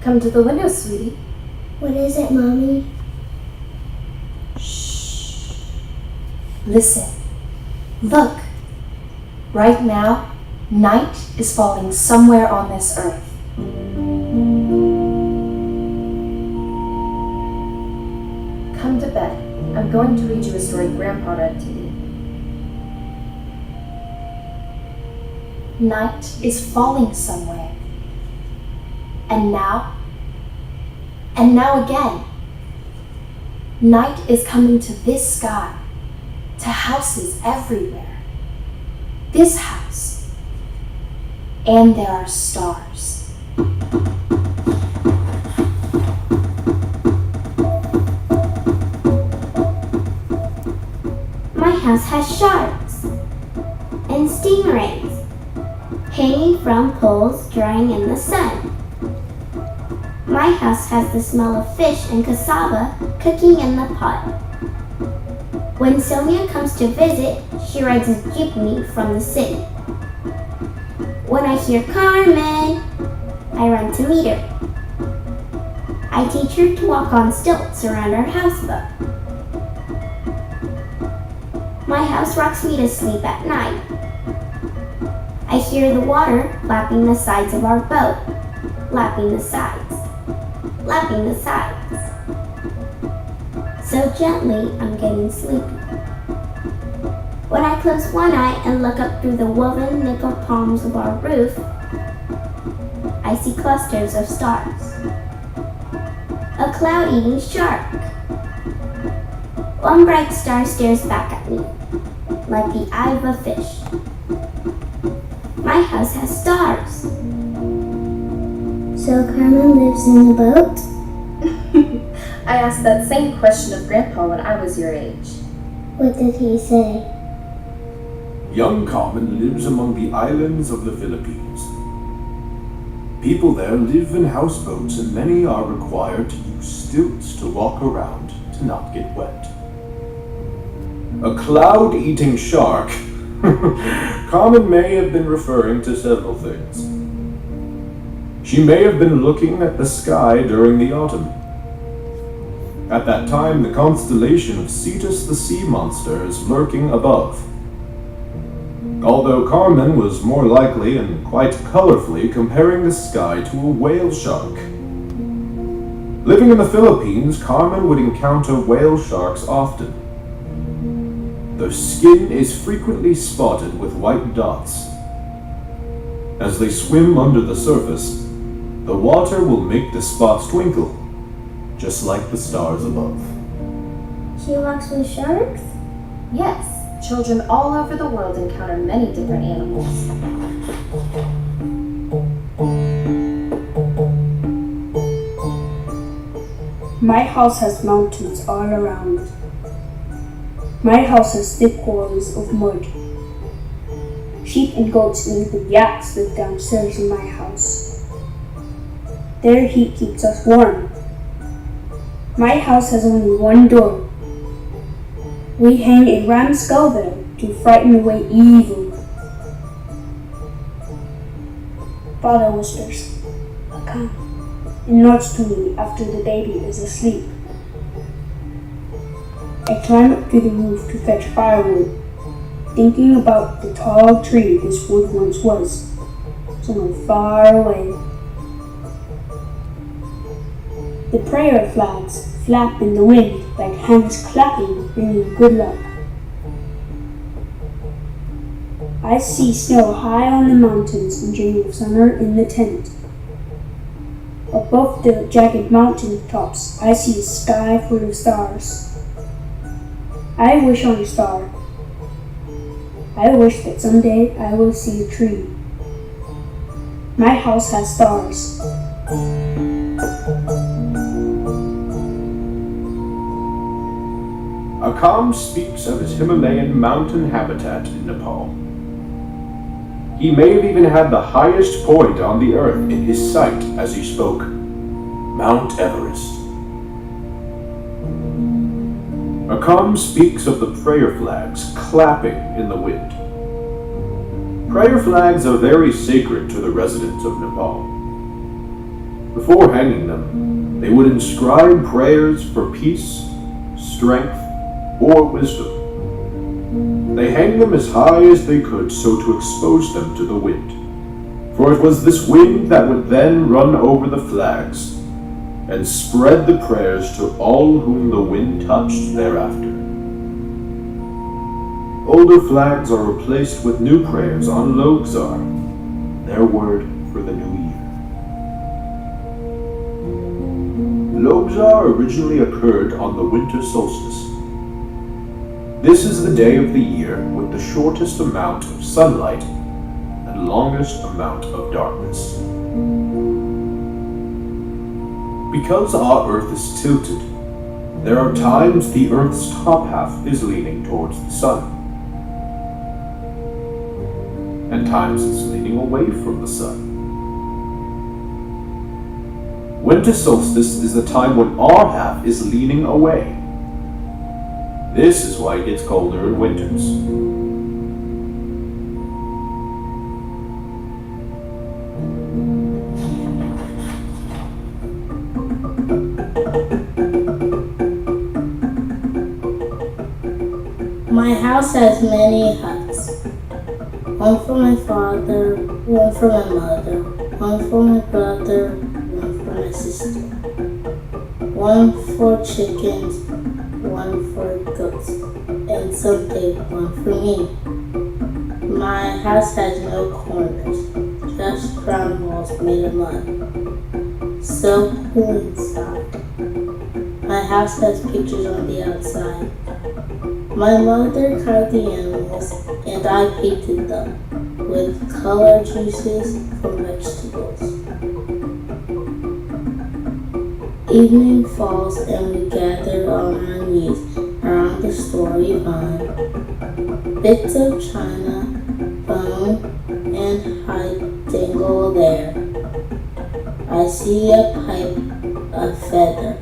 Come to the window, sweetie. What is it, Mommy? Shh. Listen. Look. Right now, night is falling somewhere on this earth. Come to bed. I'm going to read you a story Grandpa read to you. Night is falling somewhere. And now again. Night is coming to this sky, to houses everywhere. This house. And there are stars. My house has sharks and stingrays hanging from poles drying in the sun. My house has the smell of fish and cassava cooking in the pot. When Sonia comes to visit, she rides a jeepney from the city. When I hear Carmen, I run to meet her. I teach her to walk on stilts around our houseboat. My house rocks me to sleep at night. I hear the water lapping the sides of our boat, lapping the sides. So gently, I'm getting sleepy. When I close one eye and look up through the woven nickel palms of our roof, I see clusters of stars. A cloud-eating shark. One bright star stares back at me, like the eye of a fish. My house has stars. So Carmen lives in the boat? I asked that same question of Grandpa when I was your age. What did he say? Young Carmen lives among the islands of the Philippines. People there live in houseboats and many are required to use stilts to walk around to not get wet. A cloud-eating shark? Carmen may have been referring to several things. She may have been looking at the sky during the autumn. At that time, the constellation of Cetus the sea monster is lurking above. Although Carmen was more likely and quite colorfully comparing the sky to a whale shark. Living in the Philippines, Carmen would encounter whale sharks often. Their skin is frequently spotted with white dots. As they swim under the surface, the water will make the spots twinkle, just like the stars above. She walks with sharks? Yes, children all over the world encounter many different animals. My house has mountains all around it. My house has thick walls of mud. Sheep and goats and even yaks live downstairs in my house. Their heat keeps us warm. My house has only one door. We hang a ram's skull there to frighten away evil. Father whispers, "Come," and nods to me after the baby is asleep. I climb up to the roof to fetch firewood, thinking about the tall tree this wood once was, somewhere far away. The prayer flags flap in the wind like hands clapping, bringing good luck. I see snow high on the mountains and dream of summer in the tent. Above the jagged mountain tops, I see a sky full of stars. I wish on a star. I wish that someday I will see a tree. My house has stars. Akam speaks of his Himalayan mountain habitat in Nepal. He may have even had the highest point on the earth in his sight as he spoke, Mount Everest. Akam speaks of the prayer flags clapping in the wind. Prayer flags are very sacred to the residents of Nepal. Before hanging them, they would inscribe prayers for peace, strength, or wisdom. They hanged them as high as they could so to expose them to the wind, for it was this wind that would then run over the flags and spread the prayers to all whom the wind touched thereafter. Older flags are replaced with new prayers on Lobzar, their word for the new year. Lobzar originally occurred on the winter solstice. This is the day of the year with the shortest amount of sunlight and longest amount of darkness. Because our Earth is tilted, there are times the Earth's top half is leaning towards the sun, and times it's leaning away from the sun. Winter solstice is the time when our half is leaning away. This is why it gets colder in winters. My house has many huts. One for my father, one for my mother, one for my brother, one for my sister. One for chickens, one for goats, and someday one for me. My house has no corners, just round walls made of mud. So cool inside. My house has pictures on the outside. My mother carved the animals, and I painted them with color juices from vegetables. Evening falls and we gather on our knees around the story vine. Bits of china, bone, and hide dangle there. I see a pipe, a feather,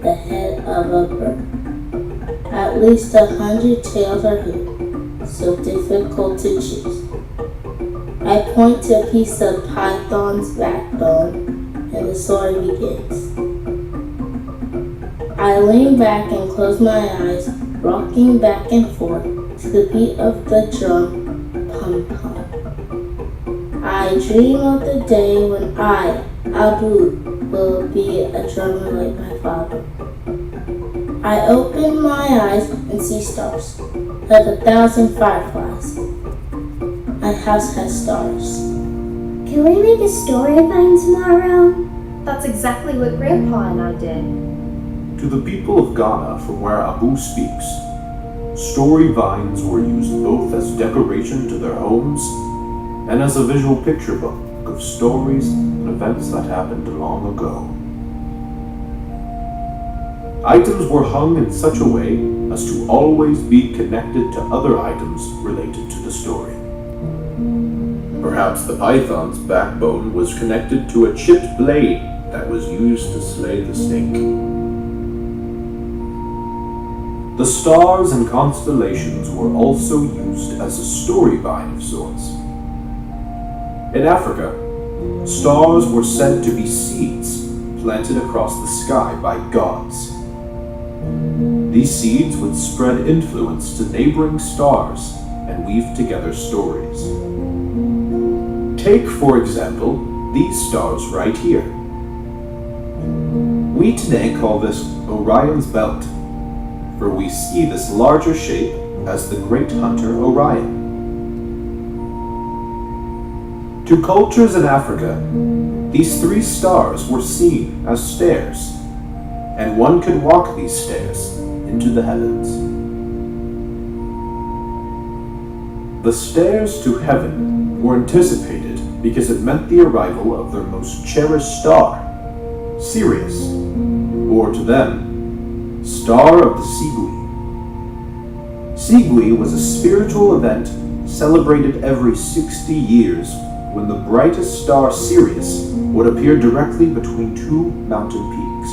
the head of a bird. At least 100 tails are here, so difficult to choose. I point to a piece of python's backbone, and the story begins. I lean back and close my eyes, rocking back and forth to the beat of the drum, pum-pum. I dream of the day when I, Abu, will be a drummer like my father. I open my eyes and see stars, like 1,000 fireflies. My house has stars. Can we make a story vine tomorrow? That's exactly what Grandpa and I did. To the people of Ghana from where Abu speaks, story vines were used both as decoration to their homes and as a visual picture book of stories and events that happened long ago. Items were hung in such a way as to always be connected to other items related to the story. Perhaps the python's backbone was connected to a chipped blade that was used to slay the snake. The stars and constellations were also used as a story vine of sorts. In Africa, stars were said to be seeds planted across the sky by gods. These seeds would spread influence to neighboring stars and weave together stories. Take, for example, these stars right here. We today call this Orion's Belt, for we see this larger shape as the great hunter Orion. To cultures in Africa, these three stars were seen as stairs, and one could walk these stairs into the heavens. The stairs to heaven were anticipated because it meant the arrival of their most cherished star, Sirius, or to them, Star of the Sigui. Sigui was a spiritual event celebrated every 60 years when the brightest star Sirius would appear directly between two mountain peaks.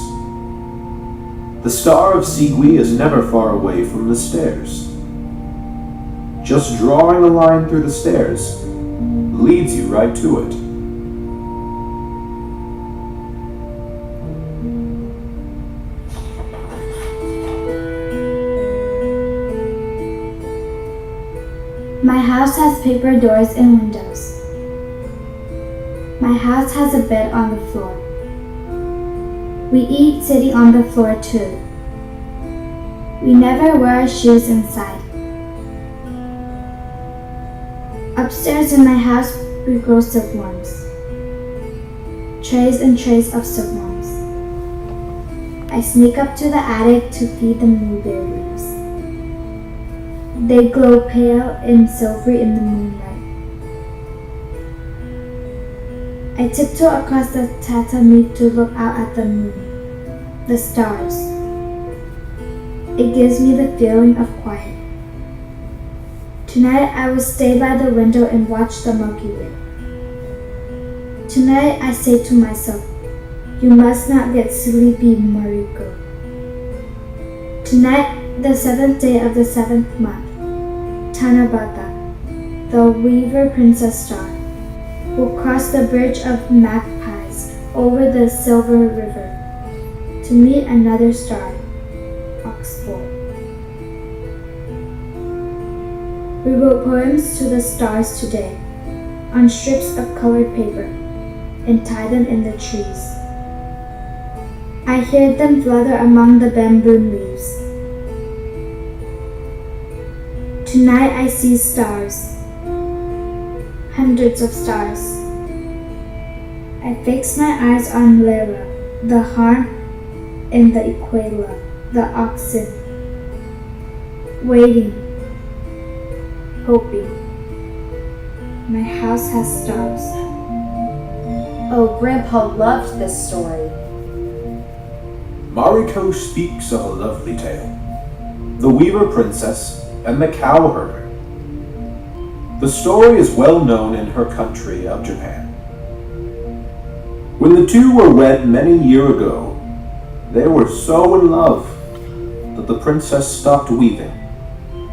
The Star of Sigui is never far away from the stairs. Just drawing a line through the stairs leads you right to it. My house has paper doors and windows. My house has a bed on the floor. We eat sitting on the floor too. We never wear our shoes inside. Upstairs in my house, we grow silkworms. Trays and trays of silkworms. I sneak up to the attic to feed the blueberry leaves. They glow pale and silvery in the moonlight. I tiptoe across the tatami to look out at the moon, the stars. It gives me the feeling of quiet. Tonight I will stay by the window and watch the Milky Way. Tonight I say to myself, you must not get sleepy, Mariko. Tonight, the 7th day of the 7th month, Tanabata, the Weaver Princess Star, will cross the bridge of magpies over the Silver River to meet another star, Oxbow. We wrote poems to the stars today on strips of colored paper and tied them in the trees. I hear them flutter among the bamboo leaves. Tonight I see stars. Hundreds of stars. I fix my eyes on Lyra, the Harn, and the Equala, the oxen. Waiting. Hoping. My house has stars. Oh, Grandpa loved this story. Mariko speaks of a lovely tale. The Weaver Princess and the Cowherder. The story is well known in her country of Japan. When the two were wed many years ago, they were so in love that the princess stopped weaving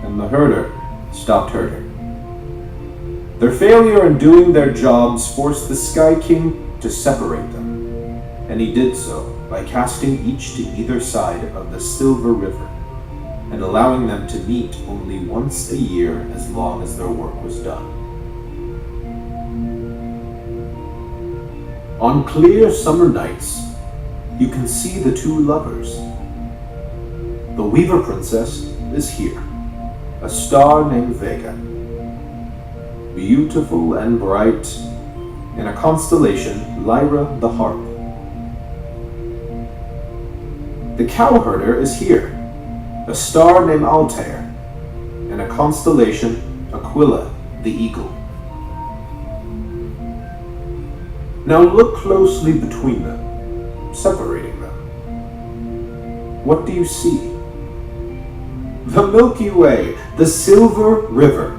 and the herder stopped herding. Their failure in doing their jobs forced the Sky King to separate them, and he did so by casting each to either side of the Silver River and allowing them to meet only once a year as long as their work was done. On clear summer nights, you can see the two lovers. The Weaver Princess is here, a star named Vega, beautiful and bright, in a constellation, Lyra the Harp. The Cowherder is here, a star named Altair, and a constellation, Aquila the Eagle. Now look closely between them, separating them. What do you see? The Milky Way, the Silver River.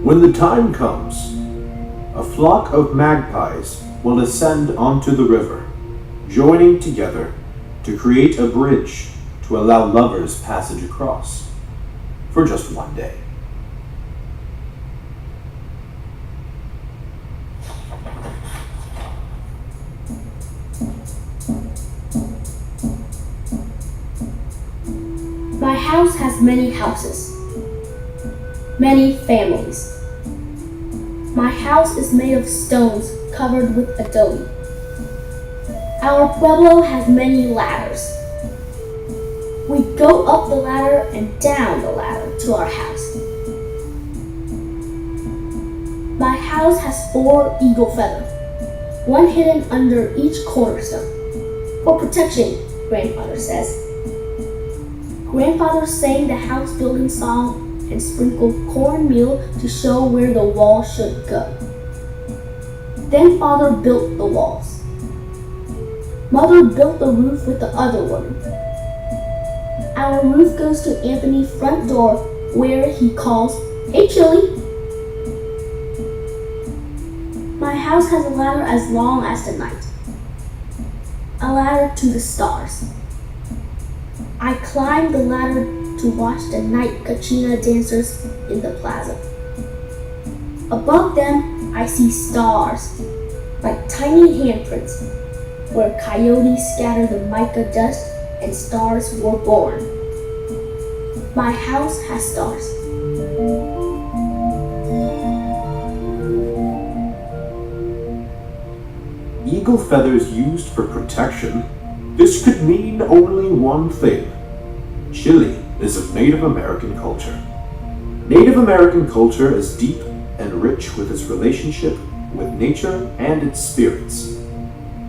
When the time comes, a flock of magpies will ascend onto the river, joining together to create a bridge to allow lovers passage across for just one day. My house has many houses, many families. My house is made of stones covered with adobe. Our pueblo has many ladders. We go up the ladder and down the ladder to our house. My house has 4 eagle feathers, one hidden under each cornerstone. For protection, Grandfather says. Grandfather sang the house building song and sprinkled cornmeal to show where the wall should go. Then Father built the walls. Mother built the roof with the other woman. Our roof goes to Anthony's front door where he calls, "Hey, Chili." My house has a ladder as long as the night. A ladder to the stars. I climb the ladder to watch the night kachina dancers in the plaza. Above them, I see stars, like tiny handprints, where coyotes scatter the mica dust and stars were born. My house has stars. Eagle feathers used for protection, this could mean only one thing. Chile is of Native American culture. Native American culture is deep and rich with its relationship with nature and its spirits,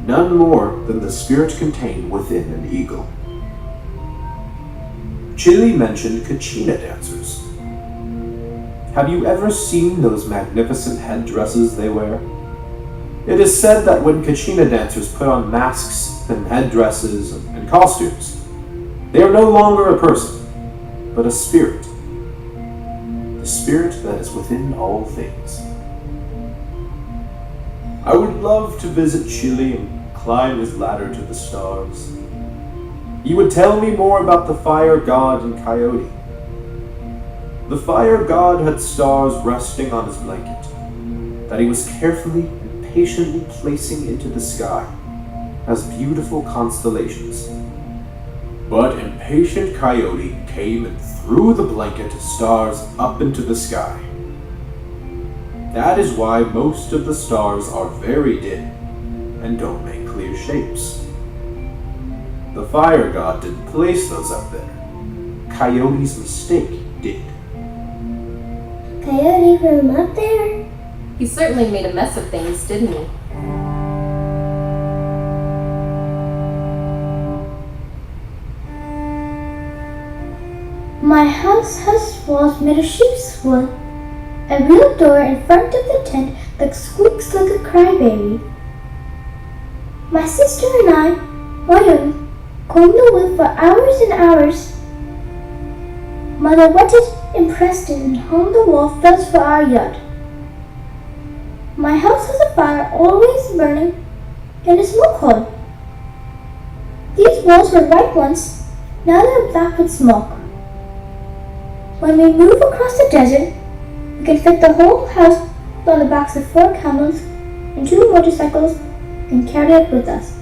none more than the spirit contained within an eagle. Chile mentioned kachina dancers. Have you ever seen those magnificent headdresses they wear? It is said that when kachina dancers put on masks and headdresses and costumes, they are no longer a person, but a spirit. The spirit that is within all things. I would love to visit Chile and climb his ladder to the stars. He would tell me more about the fire god and coyote. The fire god had stars resting on his blanket that he was carefully and patiently placing into the sky as beautiful constellations. But impatient coyote came and threw the blanket of stars up into the sky. That is why most of the stars are very dim and don't make clear shapes. The fire god didn't place those up there. Coyote's mistake did. Coyote put him up there? He certainly made a mess of things, didn't he? My house has walls made of sheep's wool, a real door in front of the tent that squeaks like a crybaby. My sister and I, William, combed the wood for hours and hours. Mother wetted and pressed it and hung the wall fence for our yard. My house has a fire always burning in a smoke hole. These walls were white once, now they're black with smoke. When we move across the desert, we can fit the whole house on the backs of 4 camels and 2 motorcycles and carry it with us.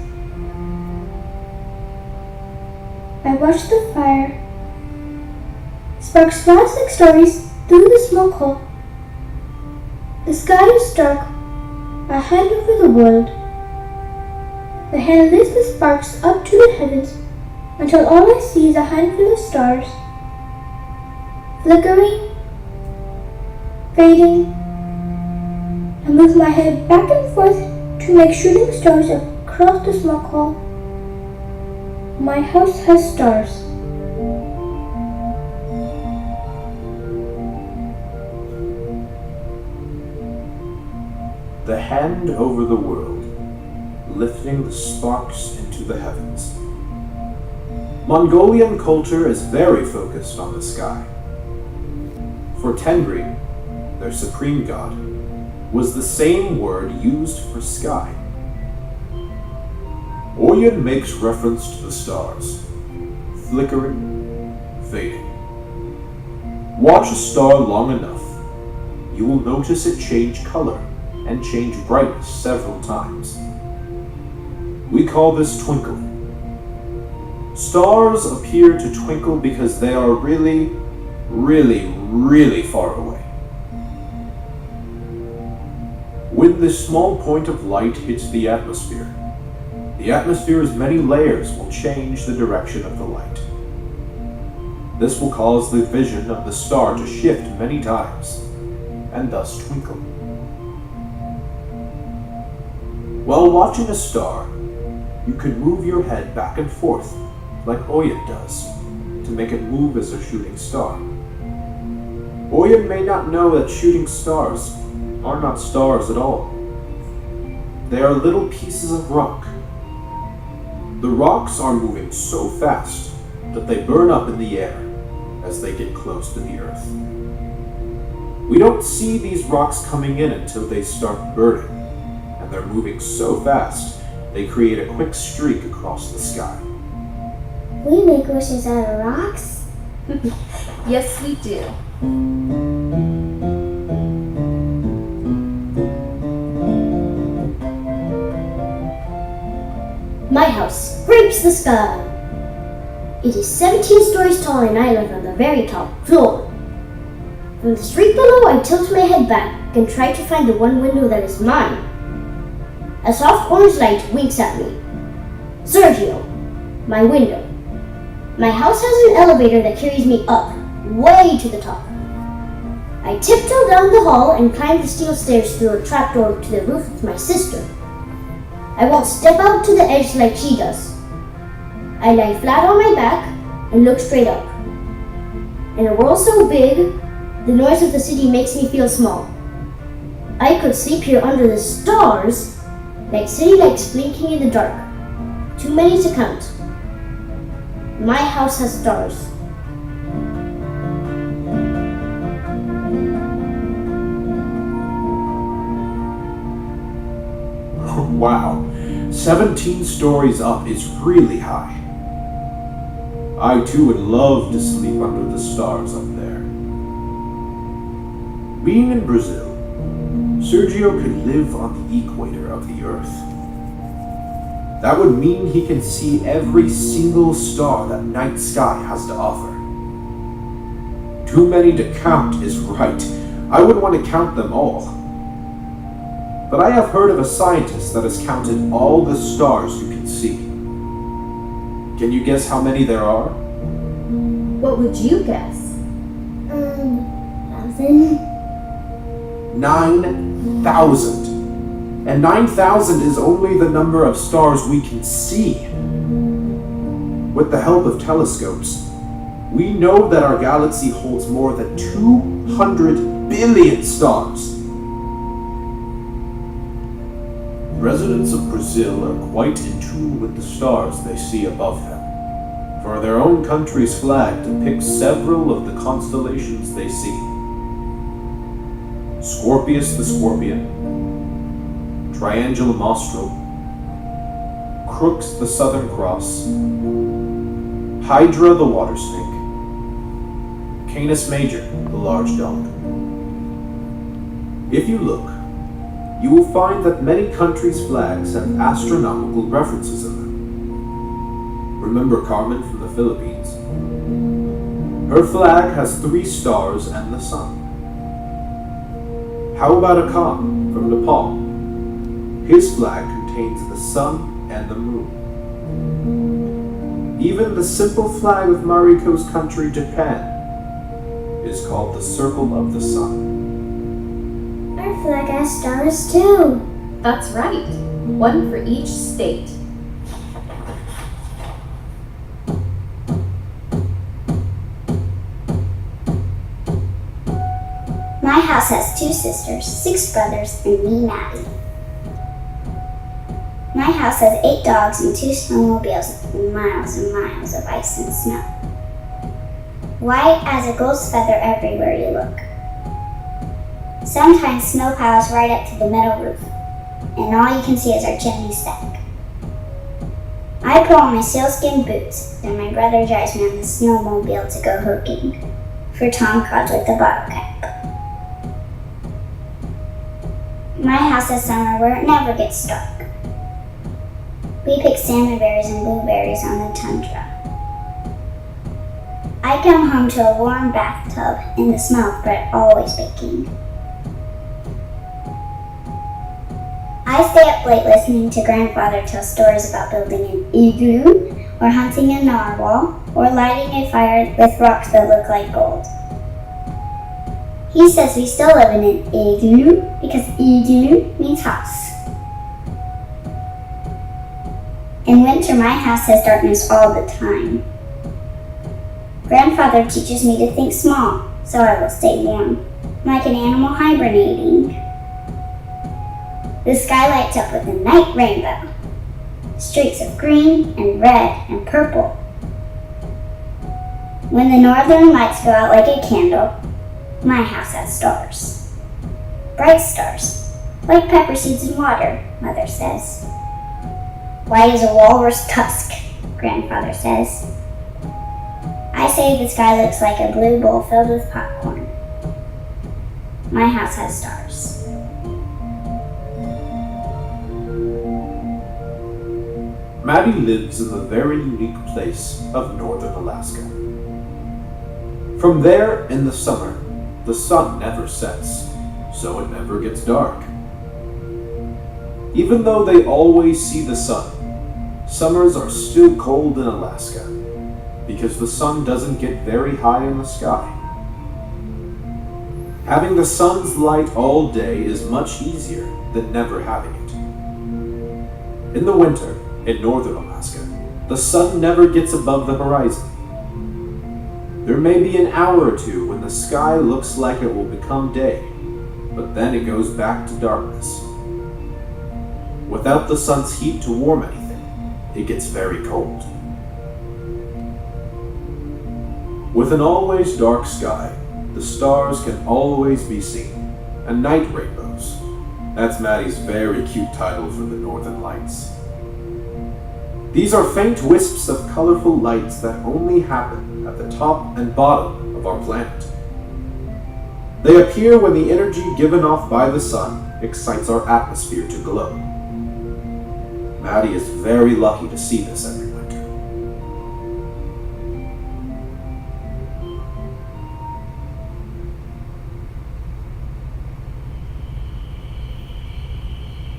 I watch the fire. Sparks flies like stories through the smoke hole. The sky is dark, a hand over the world. The hand lifts the sparks up to the heavens until all I see is a handful of stars, flickering, fading. I move my head back and forth to make shooting stars across the smoke hole. My house has stars. The hand over the world, lifting the sparks into the heavens. Mongolian culture is very focused on the sky. For Tengri, their supreme god, was the same word used for sky. Oyen makes reference to the stars, flickering, fading. Watch a star long enough, you will notice it change color and change brightness several times. We call this twinkling. Stars appear to twinkle because they are really, really far away. When this small point of light hits the atmosphere's many layers will change the direction of the light. This will cause the vision of the star to shift many times, and thus twinkle. While watching a star, you can move your head back and forth, like Oyen does, to make it move as a shooting star. Oyen may not know that shooting stars are not stars at all. They are little pieces of rock. The rocks are moving so fast that they burn up in the air as they get close to the earth. We don't see these rocks coming in until they start burning, and they're moving so fast they create a quick streak across the sky. We make wishes out of rocks? Yes, we do. My house scrapes the sky. It is 17 stories tall and I live on the very top floor. From the street below, I tilt my head back and try to find the one window that is mine. A soft orange light winks at me. Sergio, my window. My house has an elevator that carries me up, way to the top. I tiptoe down the hall and climb the steel stairs through a trapdoor to the roof with my sister. I won't step out to the edge like she does. I lie flat on my back and look straight up. In a world so big, the noise of the city makes me feel small. I could sleep here under the stars, like city lights blinking in the dark. Too many to count. My house has stars. Wow, 17 stories up is really high. I too would love to sleep under the stars up there. Being in Brazil, Sergio could live on the equator of the Earth. That would mean he can see every single star that night sky has to offer. Too many to count is right. I would want to count them all. But I have heard of a scientist that has counted all the stars you can see. Can you guess how many there are? What would you guess? 1,000. 9,000. And 9,000 is only the number of stars we can see. With the help of telescopes, we know that our galaxy holds more than 200 billion stars. Residents of Brazil are quite in tune with the stars they see above them, for their own country's flag depicts several of the constellations they see. Scorpius the Scorpion, Triangulum Austral, Crux the Southern Cross, Hydra the Water Snake, Canis Major the Large Dog. If you look, you will find that many countries' flags have astronomical references in them. Remember Carmen from the Philippines? Her flag has 3 stars and the sun. How about Akan from Nepal? His flag contains the sun and the moon. Even the simple flag of Mariko's country, Japan, is called the Circle of the Sun. Our flag has stars too. That's right. One for each state. My house has 2 sisters, 6 brothers, and me, Maddie. My house has 8 dogs and 2 snowmobiles and miles of ice and snow. White as a ghost feather everywhere you look. Sometimes snow piles right up to the metal roof, and all you can see is our chimney stack. I put on my sealskin boots, and my brother drives me on the snowmobile to go hooking for tomcads with the bottle cap. My house has summer where it never gets dark. We pick salmon berries and blueberries on the tundra. I come home to a warm bathtub and the smell of bread always baking. I stay up late listening to Grandfather tell stories about building an igloo, or hunting a narwhal, or lighting a fire with rocks that look like gold. He says we still live in an igloo because igloo means house. In winter, my house has darkness all the time. Grandfather teaches me to think small, so I will stay warm, like an animal hibernating. The sky lights up with a night rainbow, streaks of green and red and purple. When the northern lights go out like a candle, my house has stars. Bright stars, like pepper seeds in water, Mother says. White as a walrus tusk, Grandfather says. I say the sky looks like a blue bowl filled with popcorn. My house has stars. Maddie lives in the very unique place of northern Alaska. From there, in the summer, the sun never sets, so it never gets dark. Even though they always see the sun, summers are still cold in Alaska because the sun doesn't get very high in the sky. Having the sun's light all day is much easier than never having it. In the winter, in northern Alaska, the sun never gets above the horizon. There may be an hour or two when the sky looks like it will become day, but then it goes back to darkness. Without the sun's heat to warm anything, it gets very cold. With an always dark sky, the stars can always be seen, and night rainbows. That's Maddie's very cute title for the Northern Lights. These are faint wisps of colorful lights that only happen at the top and bottom of our planet. They appear when the energy given off by the sun excites our atmosphere to glow. Maddie is very lucky to see this every winter.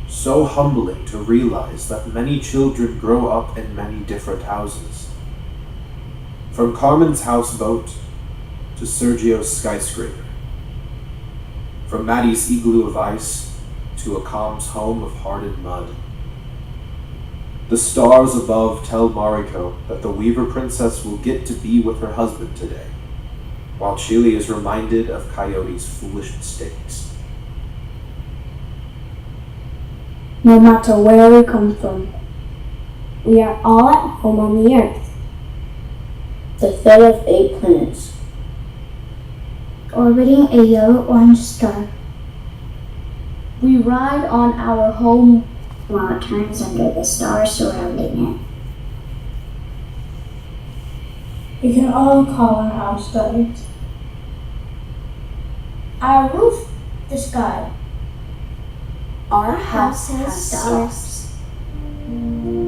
So humbling to realize that many children grow up in many different houses. From Carmen's houseboat to Sergio's skyscraper. From Maddie's igloo of ice to Akam's home of hardened mud. The stars above tell Mariko that the Weaver Princess will get to be with her husband today, while Chili is reminded of Coyote's foolish mistakes. No matter where we come from, we are all at home on the Earth. The third of 8 planets. Orbiting a yellow-orange star We ride on our home while it turns under the stars surrounding it. We can all call our house stars. our roof, the sky. Our house has has stars. stars.